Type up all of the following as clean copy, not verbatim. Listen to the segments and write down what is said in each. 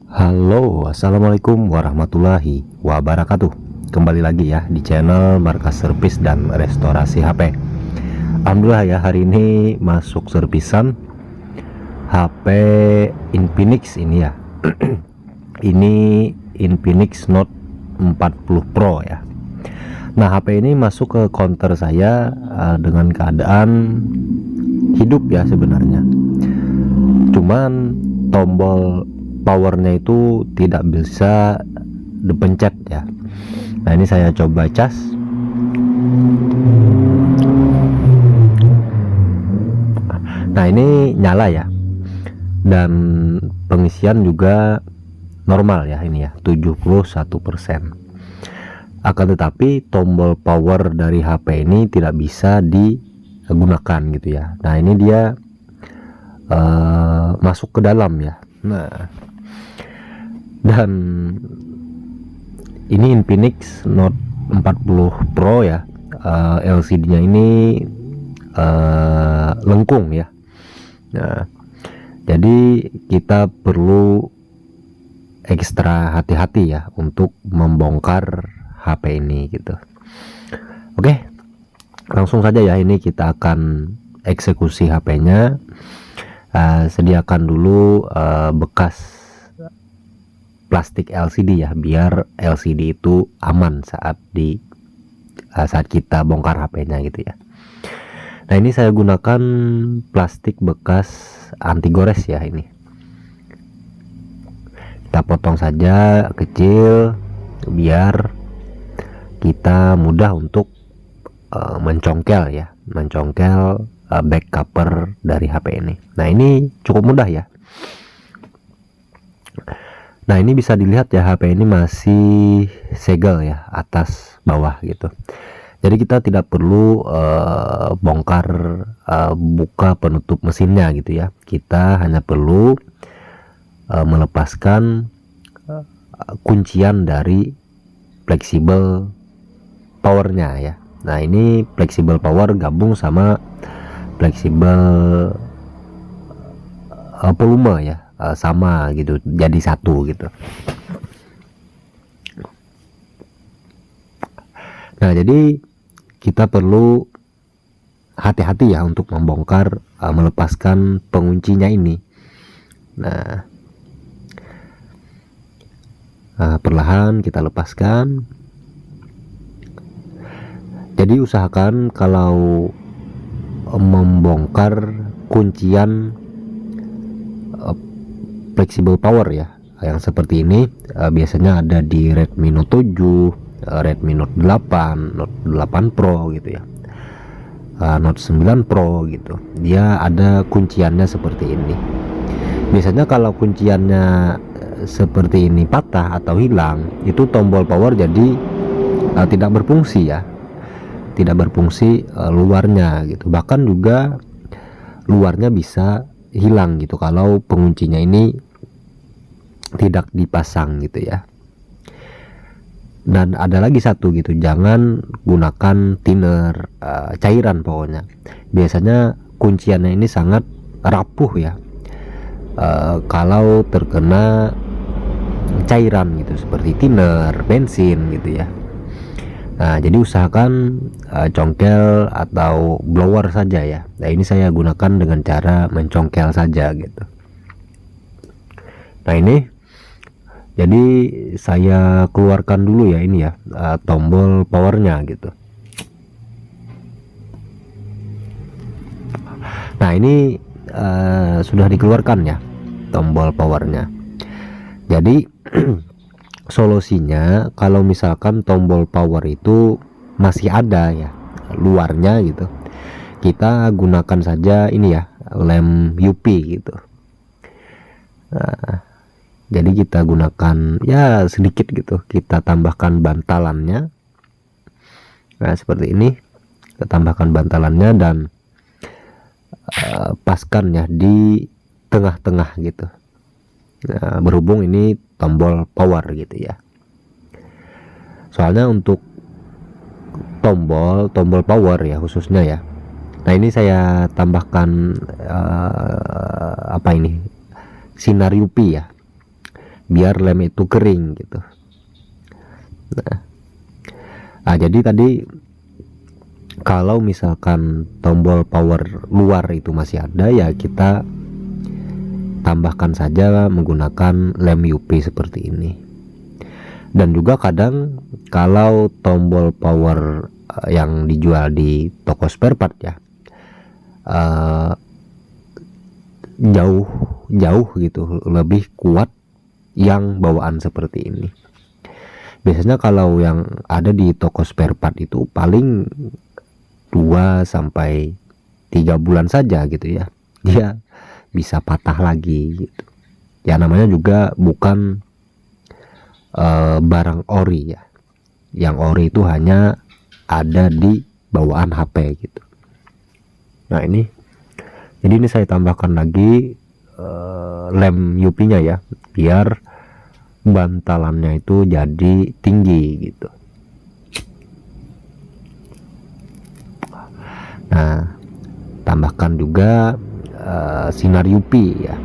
Halo, assalamualaikum warahmatullahi wabarakatuh. Kembali lagi ya di channel Markas Servis dan Restorasi HP. Alhamdulillah ya, hari ini masuk servisan HP Infinix ini ya. Ini Infinix Note 40 Pro ya. Nah, HP ini masuk ke counter saya dengan keadaan hidup ya sebenarnya. Cuman tombol powernya itu tidak bisa dipencet ya. Nah, ini saya coba cas. Nah, ini nyala ya, dan pengisian juga normal ya, ini ya 71%. Akan tetapi tombol power dari HP ini tidak bisa digunakan gitu ya. Nah, ini dia masuk ke dalam ya. Nah, dan ini Infinix Note 40 Pro ya. LCD-nya ini lengkung ya. Nah, jadi kita perlu ekstra hati-hati ya untuk membongkar HP ini gitu. Oke, langsung saja ya, ini kita akan eksekusi HP-nya. Sediakan dulu bekas plastik LCD ya, biar LCD itu aman saat kita bongkar HP-nya gitu ya. Nah, ini saya gunakan plastik bekas anti gores ya. Ini kita potong saja kecil biar kita mudah untuk mencongkel ya, back cover dari HP ini. Nah, ini cukup mudah ya. Nah, ini bisa dilihat ya, HP ini masih segel ya, atas bawah gitu. Jadi kita tidak perlu bongkar buka penutup mesinnya gitu ya. Kita hanya perlu melepaskan kuncian dari fleksibel powernya ya. Nah, ini fleksibel power gabung sama fleksibel volume ya, sama gitu, jadi satu gitu. Nah, jadi kita perlu hati-hati ya untuk membongkar, melepaskan penguncinya ini. Nah, perlahan kita lepaskan. Jadi usahakan kalau membongkar kuncian fleksibel power ya, yang seperti ini biasanya ada di Redmi Note 7, Redmi Note 8, Note 8 Pro gitu ya, Note 9 Pro gitu. Dia ada kunciannya seperti ini. Biasanya kalau kunciannya seperti ini patah atau hilang, itu tombol power jadi tidak berfungsi ya, tidak berfungsi luarnya gitu. Bahkan juga luarnya bisa hilang gitu kalau penguncinya ini tidak dipasang gitu ya. Dan ada lagi satu gitu, jangan gunakan thinner, cairan pokoknya. Biasanya kunciannya ini sangat rapuh ya kalau terkena cairan gitu, seperti thinner, bensin gitu ya. Nah, jadi usahakan congkel atau blower saja ya. Nah, ini saya gunakan dengan cara mencongkel saja gitu. Nah, ini jadi saya keluarkan dulu ya, ini ya, tombol powernya gitu. Nah, ini sudah dikeluarkan ya tombol powernya. Jadi solusinya kalau misalkan tombol power itu masih ada ya luarnya gitu, kita gunakan saja ini ya, lem UV gitu. Nah, jadi kita gunakan ya sedikit gitu, kita tambahkan bantalannya. Nah, seperti ini, kita tambahkan bantalannya dan paskan ya di tengah-tengah gitu. Nah, berhubung ini tombol power gitu ya. Soalnya untuk tombol power ya khususnya ya. Nah, ini saya tambahkan apa ini, sinar UV ya. biar lem itu kering gitu. Nah, jadi tadi kalau misalkan tombol power luar itu masih ada, ya kita tambahkan saja menggunakan lem UP seperti ini. Dan juga kadang kalau tombol power yang dijual di toko spare part ya jauh gitu lebih kuat yang bawaan seperti ini. Biasanya kalau yang ada di toko spare part itu paling 2 sampai 3 bulan saja gitu ya, dia bisa patah lagi gitu. Ya namanya juga bukan barang ori ya. Yang ori itu hanya ada di bawaan HP gitu. Nah ini, jadi ini saya tambahkan lagi lem UP nya ya, biar bantalannya itu jadi tinggi gitu. Nah, tambahkan juga sinar UV ya.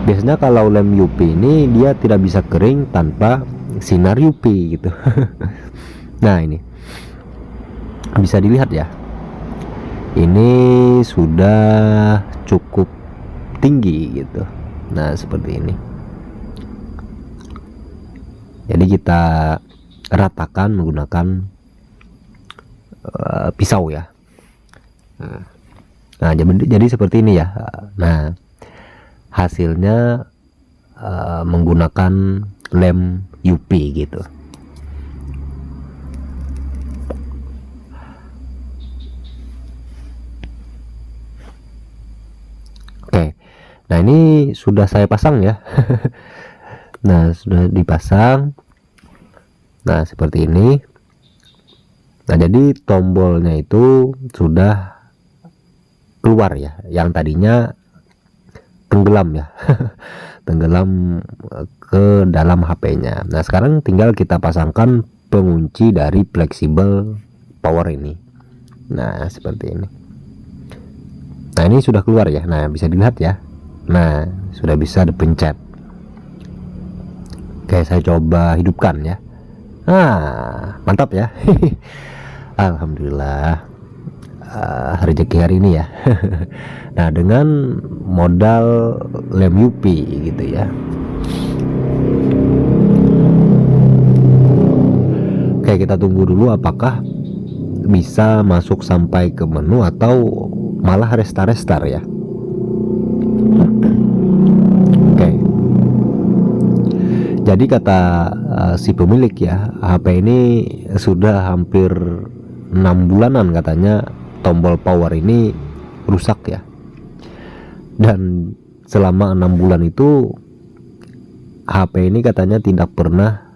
Biasanya kalau lem UV ini dia tidak bisa kering tanpa sinar UV gitu. Nah ini bisa dilihat ya, ini sudah cukup tinggi gitu. Nah seperti ini. Jadi kita ratakan menggunakan pisau ya. Nah jadi seperti ini ya. Nah hasilnya menggunakan lem UV gitu. Oke, nah ini sudah saya pasang ya. Nah sudah dipasang. Nah seperti ini. Nah jadi tombolnya itu sudah keluar ya, yang tadinya tenggelam ya. Tenggelam ke dalam HP-nya. Nah sekarang tinggal kita pasangkan pengunci dari fleksibel power ini. Nah seperti ini. Nah ini sudah keluar ya. Nah bisa dilihat ya. Nah sudah bisa dipencet. Oke, saya coba hidupkan ya. Nah mantap ya. Alhamdulillah, rezeki hari ini ya. Nah dengan modal lem UV gitu ya. Oke, kita tunggu dulu apakah bisa masuk sampai ke menu atau malah restar ya. Oke, jadi kata si pemilik ya, HP ini sudah hampir 6 bulanan katanya tombol power ini rusak ya. Dan selama 6 bulan itu HP ini katanya tidak pernah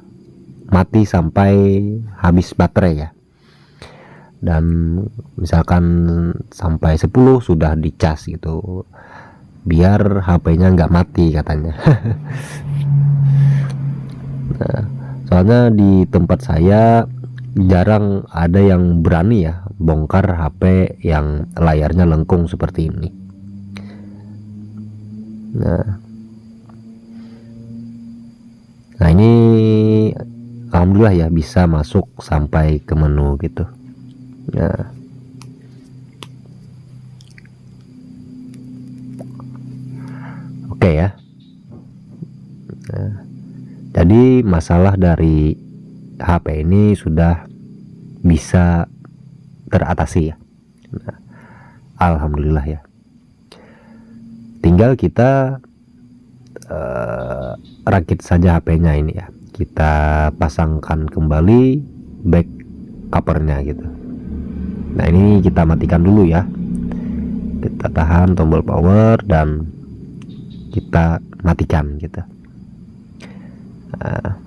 mati sampai habis baterai ya. Dan misalkan sampai 10 sudah dicas gitu, biar HP-nya nggak mati katanya. Nah, soalnya di tempat saya jarang ada yang berani ya bongkar HP yang layarnya lengkung seperti ini. Nah ini alhamdulillah ya bisa masuk sampai ke menu gitu. Nah oke ya. Nah, jadi masalah dari HP ini sudah bisa teratasi ya. Nah, alhamdulillah ya. Tinggal kita rakit saja HP-nya ini ya. Kita pasangkan kembali back covernya gitu. Nah ini kita matikan dulu ya. Kita tahan tombol power dan kita matikan gitu. Nah,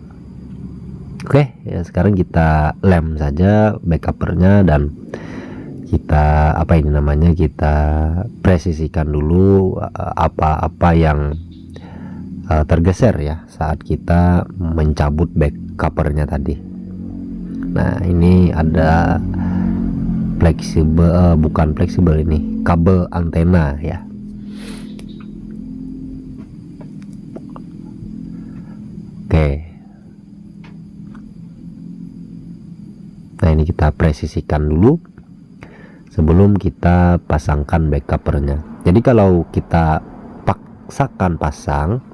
oke ya, sekarang kita lem saja back covernya dan kita kita presisikan dulu apa yang tergeser ya saat kita mencabut back covernya tadi. Nah ini ada fleksibel, bukan fleksibel, ini kabel antena ya. Oke, nah ini kita presisikan dulu sebelum kita pasangkan back covernya. Jadi kalau kita paksakan pasang,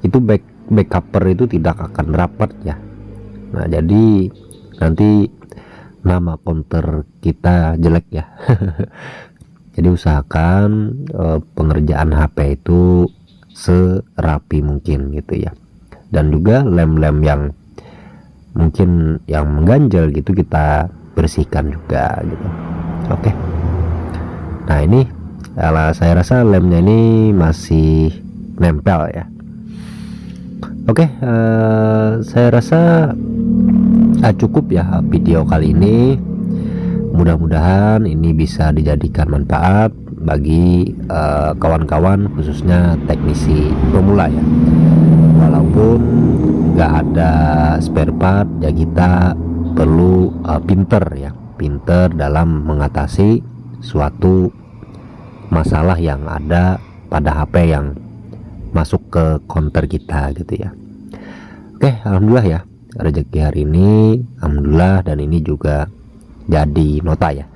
itu back cover itu tidak akan rapat ya. Nah jadi nanti nama counter kita jelek ya. Jadi usahakan pengerjaan HP itu serapi mungkin gitu ya. Dan juga lem-lem yang mungkin yang mengganjal gitu kita bersihkan juga gitu. Oke. Nah ini saya rasa lemnya ini masih nempel ya. Oke, saya rasa cukup ya video kali ini. Mudah-mudahan ini bisa dijadikan manfaat bagi kawan-kawan khususnya teknisi pemula ya. Walaupun nggak ada spare part ya, kita perlu pinter ya, pinter dalam mengatasi suatu masalah yang ada pada HP yang masuk ke counter kita gitu ya. Oke, alhamdulillah ya, rezeki hari ini alhamdulillah, dan ini juga jadi nota ya.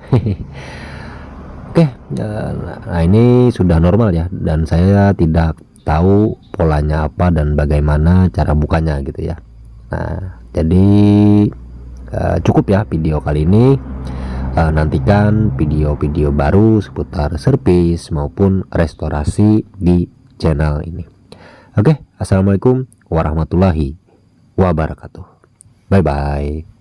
Oke, nah ini sudah normal ya, dan saya tidak tahu polanya apa dan bagaimana cara bukanya gitu ya. Nah jadi cukup ya video kali ini. Nantikan video-video baru seputar servis maupun restorasi di channel ini. Oke, assalamualaikum warahmatullahi wabarakatuh. Bye bye.